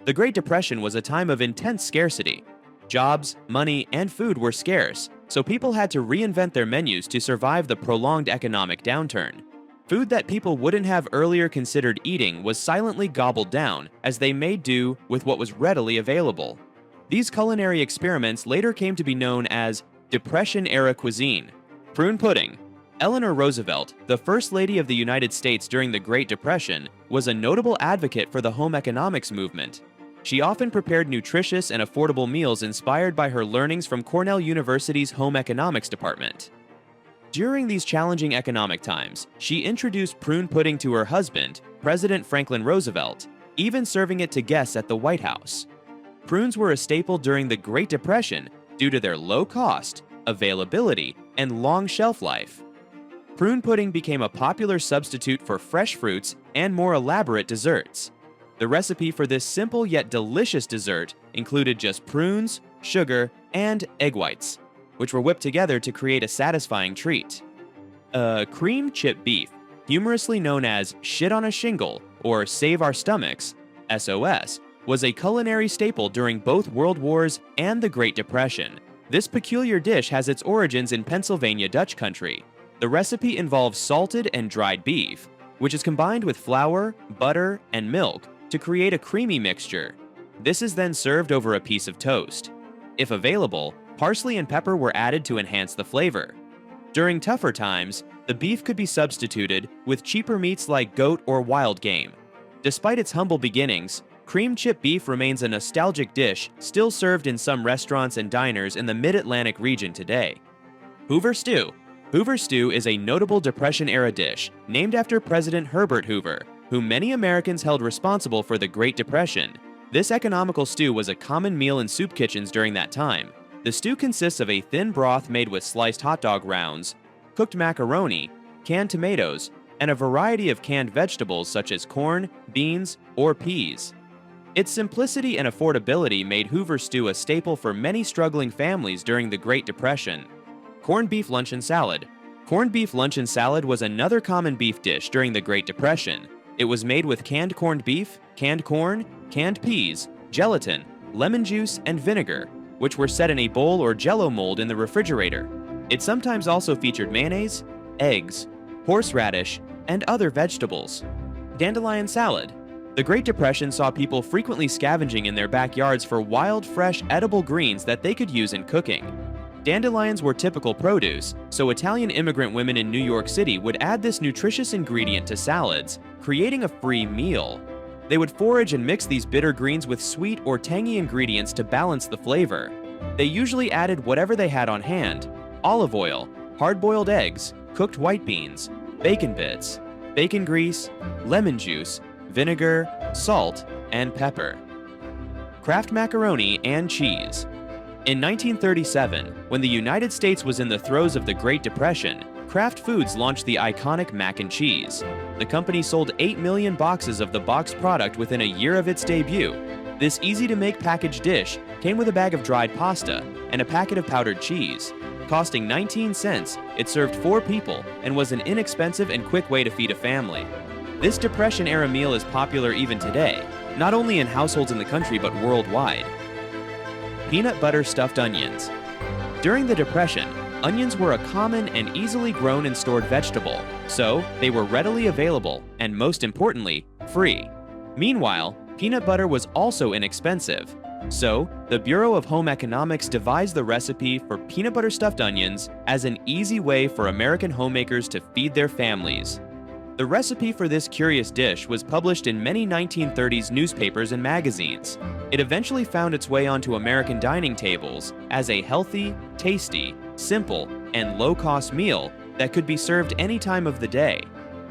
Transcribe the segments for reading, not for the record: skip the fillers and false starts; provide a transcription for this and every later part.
The Great Depression was a time of intense scarcity. Jobs, money, and food were scarce, so people had to reinvent their menus to survive the prolonged economic downturn. Food that people wouldn't have earlier considered eating was silently gobbled down as they made do with what was readily available. These culinary experiments later came to be known as Depression-era cuisine. Prune pudding. Eleanor Roosevelt, the First Lady of the United States during the Great Depression, was a notable advocate for the home economics movement. She often prepared nutritious and affordable meals inspired by her learnings from Cornell University's home economics department. During these challenging economic times, she introduced prune pudding to her husband, President Franklin Roosevelt, even serving it to guests at the White House. Prunes were a staple during the Great Depression due to their low cost, availability, and long shelf life. Prune pudding became a popular substitute for fresh fruits and more elaborate desserts. The recipe for this simple yet delicious dessert included just prunes, sugar, and egg whites, which were whipped together to create a satisfying treat. Cream chip beef, humorously known as shit on a shingle or save our stomachs, SOS, was a culinary staple during both World Wars and the Great Depression. This peculiar dish has its origins in Pennsylvania Dutch country. The recipe involves salted and dried beef, which is combined with flour, butter, and milk to create a creamy mixture. This is then served over a piece of toast. If available, parsley and pepper were added to enhance the flavor. During tougher times, the beef could be substituted with cheaper meats like goat or wild game. Despite its humble beginnings, cream chip beef remains a nostalgic dish still served in some restaurants and diners in the Mid-Atlantic region today. Hoover stew. Hoover stew is a notable Depression-era dish named after President Herbert Hoover, whom many Americans held responsible for the Great Depression. This economical stew was a common meal in soup kitchens during that time. The stew consists of a thin broth made with sliced hot dog rounds, cooked macaroni, canned tomatoes, and a variety of canned vegetables such as corn, beans, or peas. Its simplicity and affordability made Hoover stew a staple for many struggling families during the Great Depression. Corned beef luncheon salad. Corned beef luncheon salad was another common beef dish during the Great Depression. It was made with canned corned beef, canned corn, canned peas, gelatin, lemon juice, and vinegar, which were set in a bowl or Jell-O mold in the refrigerator. It sometimes also featured mayonnaise, eggs, horseradish, and other vegetables. Dandelion salad. The Great Depression saw people frequently scavenging in their backyards for wild, fresh, edible greens that they could use in cooking. Dandelions were typical produce, so Italian immigrant women in New York City would add this nutritious ingredient to salads, creating a free meal. They would forage and mix these bitter greens with sweet or tangy ingredients to balance the flavor. They usually added whatever they had on hand: olive oil, hard-boiled eggs, cooked white beans, bacon bits, bacon grease, lemon juice, vinegar, salt, and pepper. Kraft macaroni and cheese. In 1937, when the United States was in the throes of the Great Depression, Kraft Foods launched the iconic mac and cheese. The company sold 8 million boxes of the boxed product within a year of its debut. This easy-to-make packaged dish came with a bag of dried pasta and a packet of powdered cheese. Costing 19 cents, it served 4 people and was an inexpensive and quick way to feed a family. This Depression-era meal is popular even today, not only in households in the country but worldwide. Peanut butter stuffed onions. During the Depression, onions were a common and easily grown and stored vegetable, so they were readily available and, most importantly, free. Meanwhile, peanut butter was also inexpensive, so the Bureau of Home Economics devised the recipe for peanut butter stuffed onions as an easy way for American homemakers to feed their families. The recipe for this curious dish was published in many 1930s newspapers and magazines. It eventually found its way onto American dining tables as a healthy, tasty, simple, and low-cost meal that could be served any time of the day.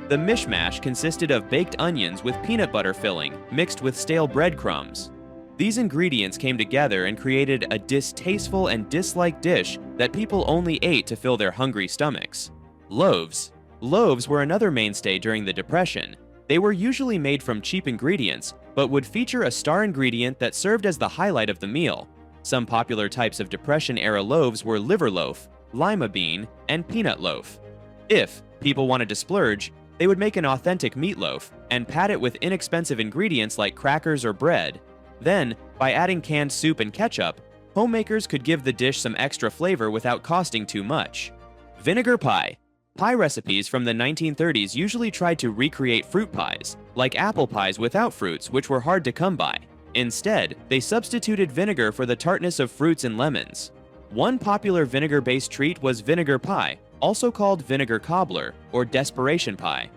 The mishmash consisted of baked onions with peanut butter filling mixed with stale breadcrumbs. These ingredients came together and created a distasteful and disliked dish that people only ate to fill their hungry stomachs. Loaves. Loaves were another mainstay during the Depression. They were usually made from cheap ingredients, but would feature a star ingredient that served as the highlight of the meal. Some popular types of Depression-era loaves were liver loaf, lima bean, and peanut loaf. If people wanted to splurge, they would make an authentic meatloaf and pad it with inexpensive ingredients like crackers or bread. Then, by adding canned soup and ketchup, homemakers could give the dish some extra flavor without costing too much. Vinegar pie. Pie recipes from the 1930s usually tried to recreate fruit pies, like apple pies without fruits, which were hard to come by. Instead, they substituted vinegar for the tartness of fruits and lemons. One popular vinegar-based treat was vinegar pie, also called vinegar cobbler or desperation pie.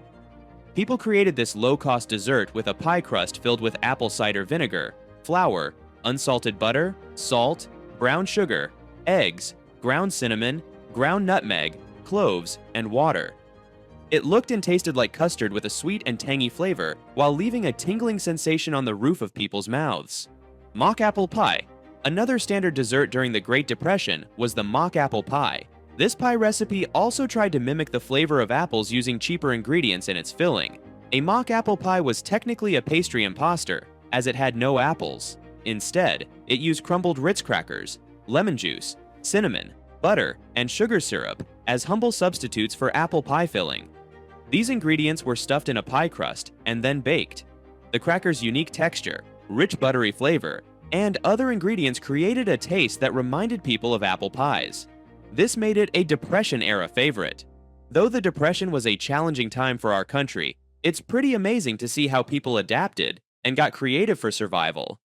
People created this low-cost dessert with a pie crust filled with apple cider vinegar, flour, unsalted butter, salt, brown sugar, eggs, ground cinnamon, ground nutmeg, cloves, and water. It looked and tasted like custard with a sweet and tangy flavor, while leaving a tingling sensation on the roof of people's mouths. Mock apple pie. Another standard dessert during the Great Depression was the mock apple pie. This pie recipe also tried to mimic the flavor of apples using cheaper ingredients in its filling. A mock apple pie was technically a pastry imposter, as it had no apples. Instead, it used crumbled Ritz crackers, lemon juice, cinnamon, butter, and sugar syrup as humble substitutes for apple pie filling. These ingredients were stuffed in a pie crust and then baked. The cracker's unique texture, rich buttery flavor, and other ingredients created a taste that reminded people of apple pies. This made it a Depression-era favorite. Though the Depression was a challenging time for our country, it's pretty amazing to see how people adapted and got creative for survival.